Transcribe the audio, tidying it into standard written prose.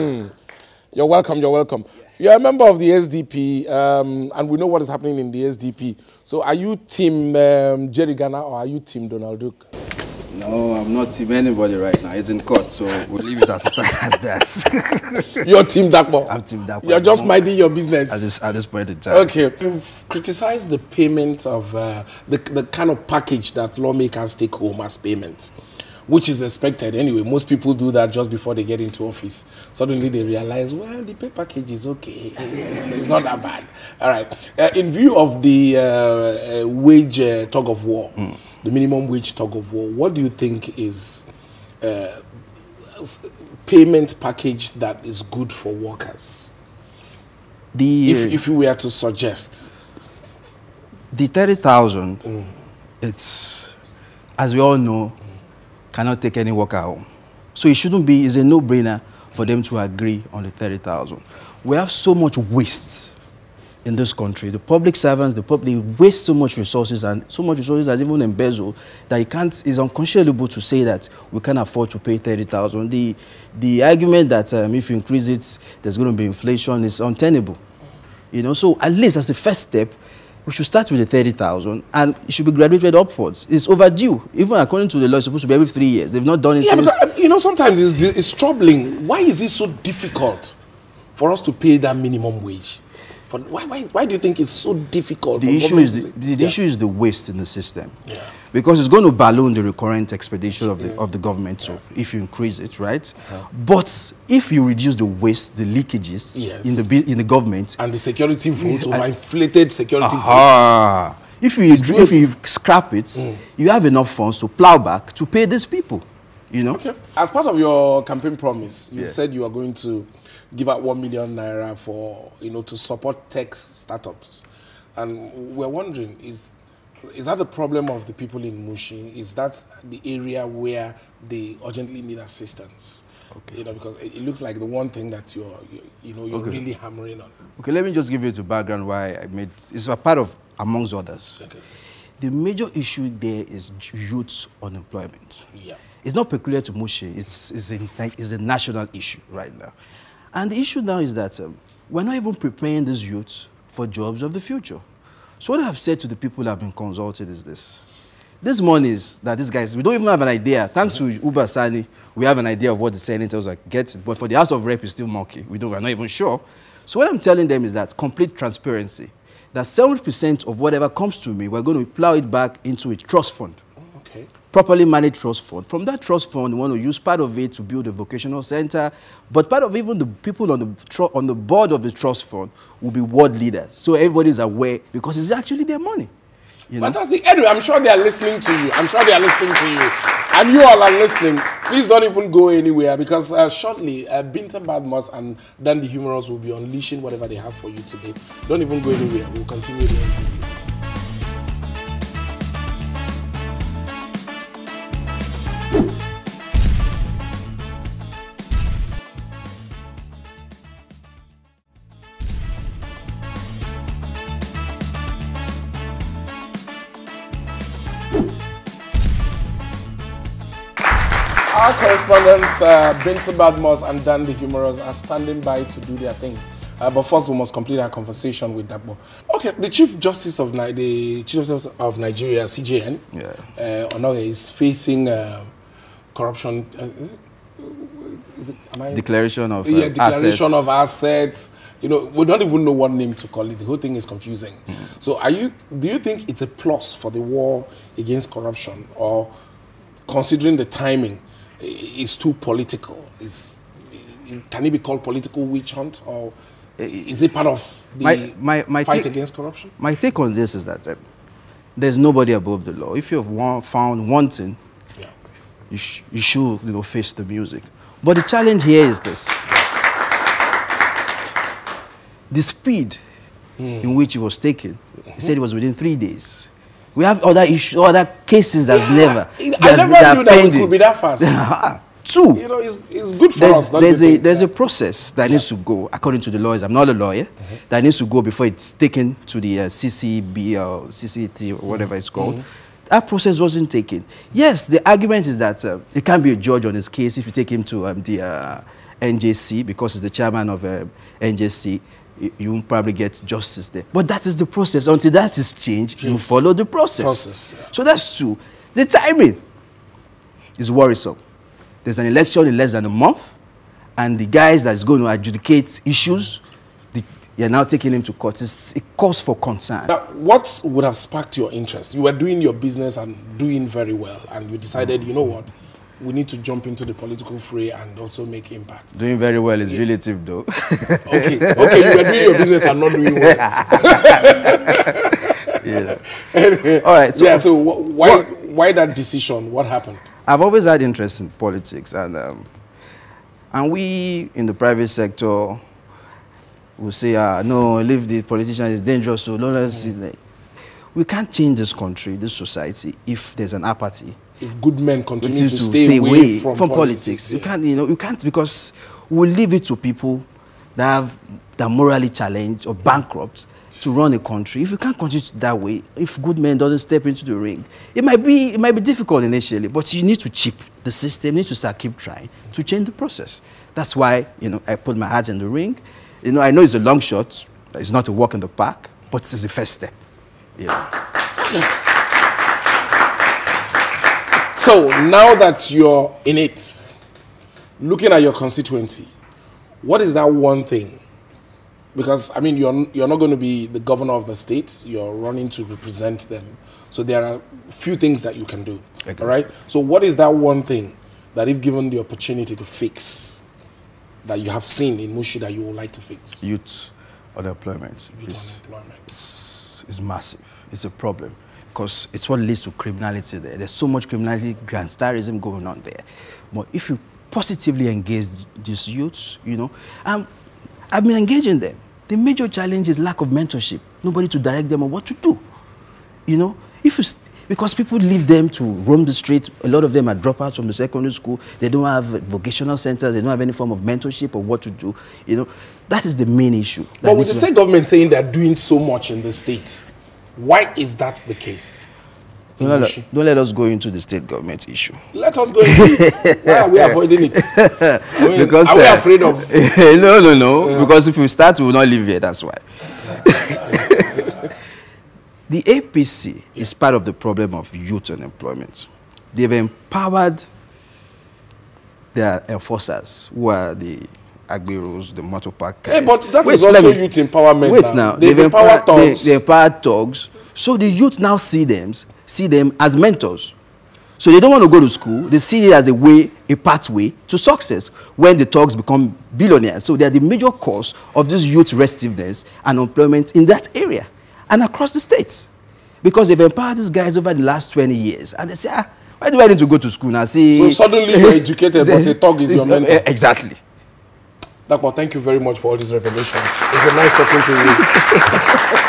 You're welcome, you're welcome. You're a member of the SDP, and we know what is happening in the SDP. So are you team Jerry Ghana or are you team Donald Duke? No, I'm not team anybody right now. It's in court, so we'll leave it as that. You're team Dapo? I'm team Dapo. You're just minding your business? At this point in time. Okay. You've criticized the payment of the kind of package that lawmakers take home as payments, which is expected anyway. Most people do that just before they get into office. Suddenly they realize, well, the pay package is okay. It's not that bad. All right. In view of the wage tug of war, the minimum wage tug of war, what do you think is payment package that is good for workers? If you were to suggest. The 30,000, it's, as we all know, cannot take any worker home. So it shouldn't be, it's a no-brainer for them to agree on the 30,000. We have so much waste in this country. The public servants, they waste so much resources, and so much resources that even embezzle that it's unconscionable to say that we can't afford to pay 30,000. The argument that if you increase it, there's going to be inflation is untenable. You know, so at least as a first step, we should start with the 30,000, and it should be graduated upwards. It's overdue. Even according to the law, it's supposed to be every 3 years. They've not done it since. Because, you know, sometimes it's troubling. Why is it so difficult for us to pay that minimum wage? Why do you think it's so difficult? The issue is the waste in the system. Yeah. Because it's going to balloon the recurrent expenditure of the government, so if you increase it, right? But if you reduce the waste, the leakages in the government, and the security vote, or inflated security votes, if you scrap it, you have enough funds to plow back to pay these people. You know. Okay. As part of your campaign promise, you said you are going to give out 1 million naira for to support tech startups, and we're wondering, is that the problem of the people in Mushi? Is that the area where they urgently need assistance? Okay. Because it looks like the one thing that you're really hammering on. Okay, let me just give you the background why I made. It's a part of amongst others. Okay. The major issue there is youth unemployment. Yeah. It's not peculiar to Mushi. It's a national issue right now. And the issue now is that we're not even preparing these youths for jobs of the future. So what I've said to the people that have been consulted is this. These monies that these guys, we don't even have an idea. Thanks to Uber Sani, we have an idea of what the senators are getting. But for the House of Rep, it's still murky. We're not even sure. So what I'm telling them is that complete transparency. That 70% of whatever comes to me, we're going to plow it back into a trust fund. Okay. Properly managed trust fund. From that trust fund, we want to use part of it to build a vocational center, but part of even the people on the board of the trust fund will be ward leaders. So everybody's aware, because it's actually their money. Fantastic. Anyway, I'm sure they are listening to you. And you all are listening. Please don't even go anywhere, because shortly, Binta Badmus and Dan the Humorous will be unleashing whatever they have for you today. Don't even go anywhere. We'll continue the interview. Our correspondents, Binta Badmus and Dan the Humorous, are standing by to do their thing. But first, we must complete our conversation with Dapo. Okay, the Chief Justice of Nigeria, CJN, Onoge, is facing corruption. Declaration of declaration of assets. We don't even know what name to call it. The whole thing is confusing. So, do you think it's a plus for the war against corruption, or considering the timing, is too political? Can it be called political witch hunt, or is it part of the fight against corruption? My take on this is that there's nobody above the law. If you've found wanting, you should face the music. But the challenge here is this: the speed in which it was taken. He said it was within 3 days. We have other issues, other cases that's never. I never knew that it could be that fast. Two. It's good for us. There's a process that needs to go according to the lawyers. I'm not a lawyer. That needs to go before it's taken to the CCB or CCT or whatever it's called. That process wasn't taken. Yes, the argument is that it can't be a judge on his case if you take him to the NJC, because he's the chairman of NJC, you won't probably get justice there. But that is the process. Until that is changed, you follow the process. Yeah. So that's two. The timing is worrisome. There's an election in less than a month, and the guys that's going to adjudicate issues, you're now taking him to court. It calls for concern. Now, what would have sparked your interest? You were doing your business and doing very well, and you decided, you know what, we need to jump into the political fray and also make impact. Doing very well is relative, though. Okay, you were doing your business and not doing well. Yeah. All right. So, yeah. So why that decision? What happened? I've always had interest in politics, and we in the private sector will say, no, leave the politician, it's dangerous. So we can't change this country, this society, if there's an apathy. If good men continue to stay away from politics. Yeah. You can't, because we'll leave it to people that are morally challenged or bankrupt to run a country. If you can't continue that way, if good men doesn't step into the ring, it might be difficult initially, but you need to chip the system, you need to keep trying to change the process. That's why, I put my hat in the ring. I know it's a long shot, it's not a walk in the park, but it's the first step. So now that you're in it, looking at your constituency, what is that one thing? Because, I mean, you're not going to be the governor of the state. You're running to represent them. So there are a few things that you can do. Okay. All right? So what is that one thing that, if given the opportunity to fix, that you have seen in Mushi that you would like to fix? Youth unemployment. Is massive. It's a problem. Because it's what leads to criminality there. There's so much criminality, gangsterism going on there. But if you positively engage these youths, I've been engaging them. The major challenge is lack of mentorship. Nobody to direct them on what to do. Because people leave them to roam the streets. A lot of them are dropouts from the secondary school. They don't have vocational centers. They don't have any form of mentorship of what to do. That is the main issue. But with the state government saying they're doing so much in the state, why is that the case? Don't let us go into the state government issue. Let us go into it. Why are we avoiding it? Because, are we afraid of... No. Because if we start, we will not live here. That's why. The APC is part of the problem of youth unemployment. They've empowered their enforcers, who are the Agberos, the motor park guys. Hey, but that is also youth empowerment. Wait now. They've empowered thugs. They empowered thugs. So the youth now see them as mentors. So they don't want to go to school. They see it as a pathway to success when the thugs become billionaires. So they are the major cause of this youth restiveness and unemployment in that area and across the states. Because they've empowered these guys over the last 20 years. And they say, why do I need to go to school now? So suddenly you're educated, but a thug is your mentor. Exactly. Dapo, thank you very much for all this revelation. It's been nice talking to you.